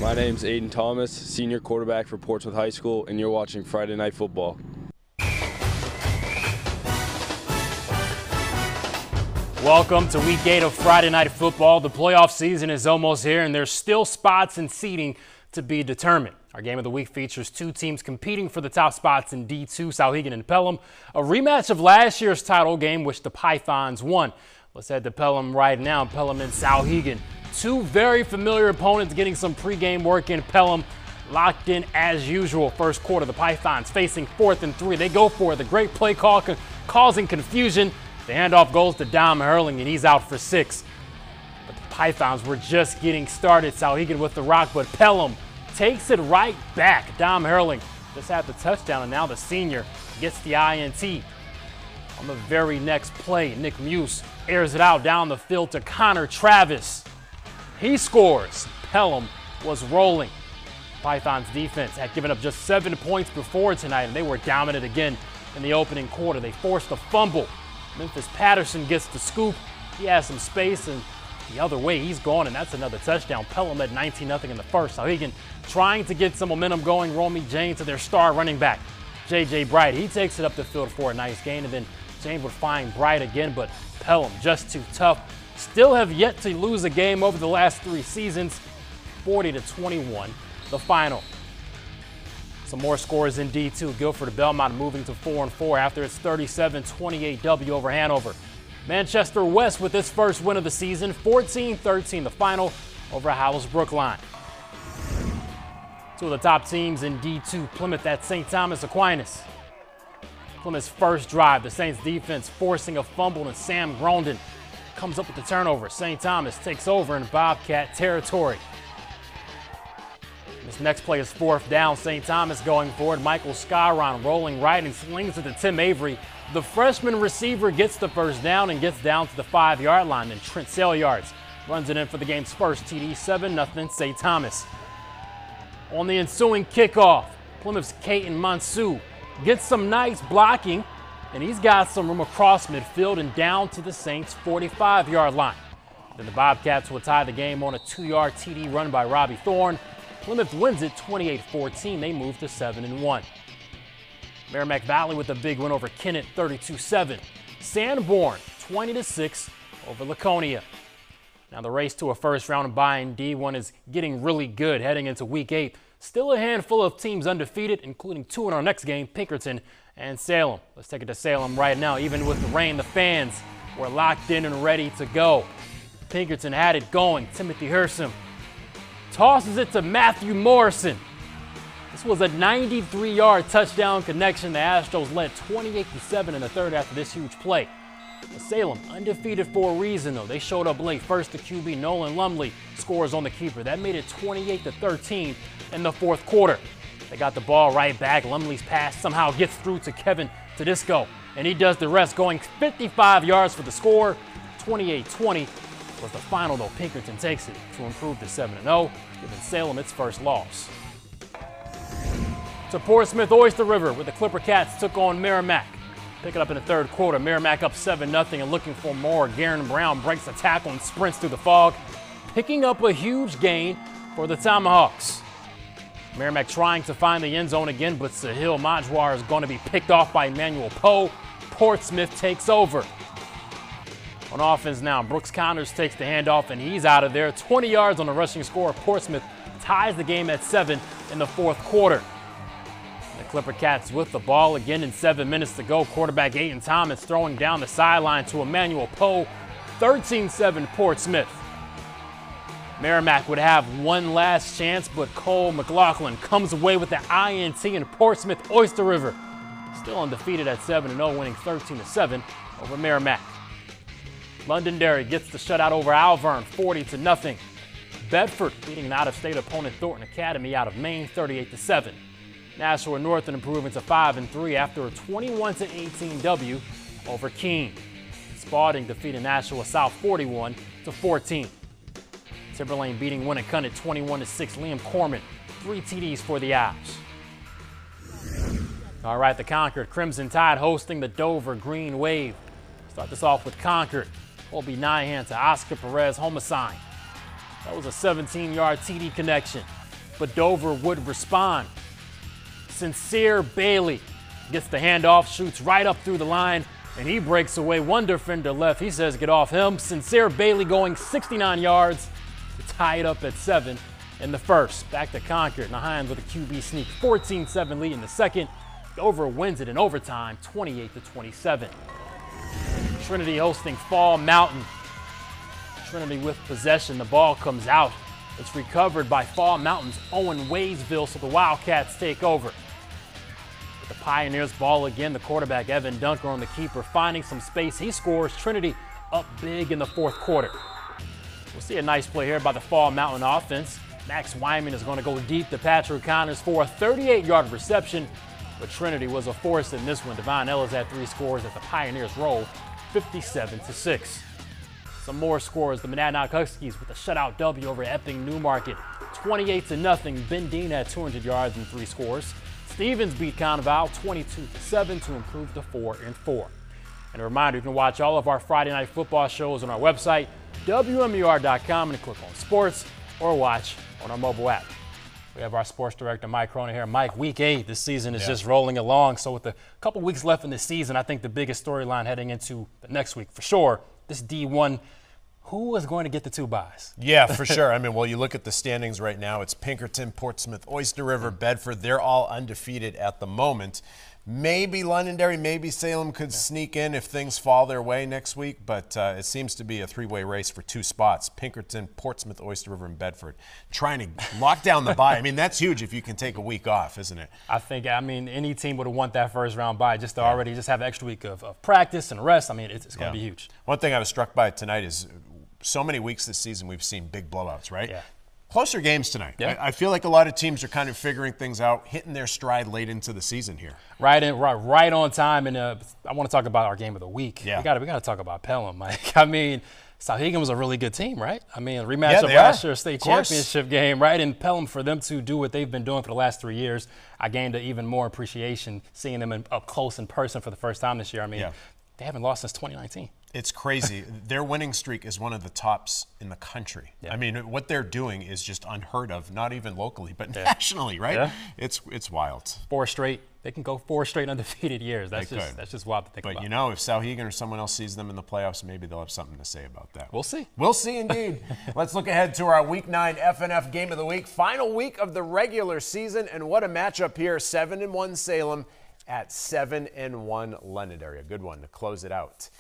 My name's Aiden Thomas, senior quarterback for Portsmouth High School, and you're watching Friday Night Football. Welcome to Week 8 of Friday Night Football. The playoff season is almost here, and there's still spots and seeding to be determined. Our game of the week features two teams competing for the top spots in D2, Souhegan and Pelham, a rematch of last year's title game, which the Pythons won. Let's head to Pelham right now. Pelham and Souhegan, two very familiar opponents getting some pregame work in. Pelham locked in as usual. First quarter, the Pythons facing 4th and 3. They go for it. The great play call causing confusion. The handoff goes to Dom Hurling, and he's out for 6. But the Pythons were just getting started. Souhegan with the rock, but Pelham takes it right back. Dom Hurling just had the touchdown, and now the senior gets the INT. On the very next play, Nick Muse airs it out down the field to Connor Travis. He scores. Pelham was rolling. Python's defense had given up just 7 points before tonight, and they were dominant again in the opening quarter. They forced a fumble. Memphis Patterson gets the scoop. He has some space, and the other way, he's gone, and that's another touchdown. Pelham led 19-0 in the first. Souhegan trying to get some momentum going. Romy Jane to their star running back, J.J. Bright. He takes it up the field for a nice gain, and then Jane would find Bright again, but Pelham just too tough. Still have yet to lose a game over the last 3 seasons. 40-21, the final. Some more scores in D2. Guilford Belmont moving to 4-4 after its 37-28 W over Hanover. Manchester West with its first win of the season, 14-13 the final over Howells Brookline. Two of the top teams in D2, Plymouth at St. Thomas Aquinas. Plymouth's first drive, the Saints defense forcing a fumble, and Sam Grondin comes up with the turnover. St. Thomas takes over in Bobcat territory. This next play is 4th down. St. Thomas going forward. Michael Skyron rolling right and slings it to Tim Avery. The freshman receiver gets the first down and gets down to the 5-yard line. Then Trent Saleyards runs it in for the game's first TD. 7-0 St. Thomas. On the ensuing kickoff, Plymouth's Caden Monsu gets some nice blocking, and he's got some room across midfield and down to the Saints' 45-yard line. Then the Bobcats will tie the game on a 2-yard TD run by Robbie Thorne. Plymouth wins it 28-14. They move to 7-1. Merrimack Valley with a big win over Kennett, 32-7. Sanborn 20-6 over Laconia. Now the race to a first-round bye in D1 is getting really good heading into Week 8. Still a handful of teams undefeated, including 2 in our next game, Pinkerton and Salem. Let's take it to Salem right now. Even with the rain, the fans were locked in and ready to go. Pinkerton had it going. Timothy Hersom tosses it to Matthew Morrison. This was a 93-yard touchdown connection. The Astros led 28-7 in the third after this huge play. But Salem undefeated for a reason, though. They showed up late. First, the QB Nolan Lumley scores on the keeper. That made it 28-13 in the fourth quarter. They got the ball right back. Lumley's pass somehow gets through to Kevin Tedisco, and he does the rest, going 55 yards for the score. 28-20 was the final, though. Pinkerton takes it to improve to 7-0, giving Salem its first loss. To Portsmouth Oyster River, where the Clipper Cats took on Merrimack. Pick it up in the third quarter. Merrimack up 7-0 and looking for more. Garen Brown breaks the tackle and sprints through the fog, picking up a huge gain for the Tomahawks. Merrimack trying to find the end zone again, but Sahil Majwar is going to be picked off by Emmanuel Poe. Portsmouth takes over. On offense now, Brooks Connors takes the handoff, and he's out of there. 20 yards on the rushing score. Portsmouth ties the game at 7 in the fourth quarter. The Clipper Cats with the ball again in 7 minutes to go. Quarterback Aiden Thomas throwing down the sideline to Emmanuel Poe. 13-7 Portsmouth. Merrimack would have one last chance, but Cole McLaughlin comes away with the INT, and Portsmouth Oyster River still undefeated at 7-0, winning 13-7 over Merrimack. Londonderry gets the shutout over Alvern, 40-0. Bedford beating an out-of-state opponent, Thornton Academy, out of Maine, 38-7. Nashua Northern improving to 5-3 after a 21-18 W over Keene. Spalding defeating Nashua South 41-14. Timberlane beating Winnicott 21-6. Liam Corman, 3 TDs for the Owls. All right, the Concord Crimson Tide hosting the Dover Green Wave. Start this off with Concord. Colby Nyhan to Oscar Perez Homicide. That was a 17-yard TD connection. but Dover would respond. Sincere Bailey gets the handoff, shoots right up through the line, and he breaks away. One defender left. He says get off him. Sincere Bailey going 69 yards to tie it up at 7 in the first. Back to Concord. Nahines with a QB sneak. 14-7 lead in the second. Dover wins it in overtime, 28-27. Trinity hosting Fall Mountain. Trinity with possession. The ball comes out. It's recovered by Fall Mountain's Owen Waysville, so the Wildcats take over. With the Pioneers ball again, the quarterback Evan Dunker on the keeper, finding some space. He scores. Trinity up big in the fourth quarter. We'll see a nice play here by the Fall Mountain offense. Max Wyman is going to go deep to Patrick Connors for a 38-yard reception, but Trinity was a force in this one. Devon Ellis had 3 scores as the Pioneers roll 57-6. Some more scores. The Monadnock Huskies with a shutout W over Epping Newmarket, 28-0. Ben Dean had 200 yards and 3 scores. Stevens beat Conoval 22-7 to improve to 4-4. And a reminder, you can watch all of our Friday Night Football shows on our website, WMUR.com, and click on sports, or watch on our mobile app. We have our sports director, Mike Cronin here. Mike, week 8, this season is just rolling along. So with a couple weeks left in the season, I think the biggest storyline heading into the next week, for sure, this D1, who is going to get the 2 byes? Yeah, for sure. I mean, well, you look at the standings right now. It's Pinkerton, Portsmouth, Oyster River, Bedford. They're all undefeated at the moment. Maybe Londonderry, maybe Salem could sneak in if things fall their way next week, but it seems to be a 3-way race for 2 spots. Pinkerton, Portsmouth, Oyster River, and Bedford trying to lock down the bye. I mean, that's huge if you can take a week off, isn't it? I mean, any team would have want that first round bye just to already just have an extra week of practice and rest. I mean, it's going to be huge. One thing I was struck by tonight is so many weeks this season we've seen big blowouts, right? Yeah. Closer games tonight. Yeah. I feel like a lot of teams are kind of figuring things out, hitting their stride late into the season here. Right on time. And I want to talk about our game of the week. Yeah. We got to talk about Pelham, Mike. I mean, Souhegan was a really good team, right? I mean, a rematch of last year's state championship game, right? And Pelham, for them to do what they've been doing for the last 3 years, I gained an even more appreciation seeing them up close in person for the first time this year. I mean, they haven't lost since 2019. It's crazy. Their winning streak is one of the tops in the country. Yeah. I mean, what they're doing is just unheard of, not even locally, but nationally, right? Yeah. It's wild. 4 straight. They can go 4 straight undefeated years. That's just wild to think about. But, you know, if Souhegan or someone else sees them in the playoffs, maybe they'll have something to say about that. We'll see. We'll see, indeed. Let's look ahead to our Week 9 FNF Game of the Week. Final week of the regular season, and what a matchup here. 7-1 Salem at 7-1 Londonderry. A good one to close it out.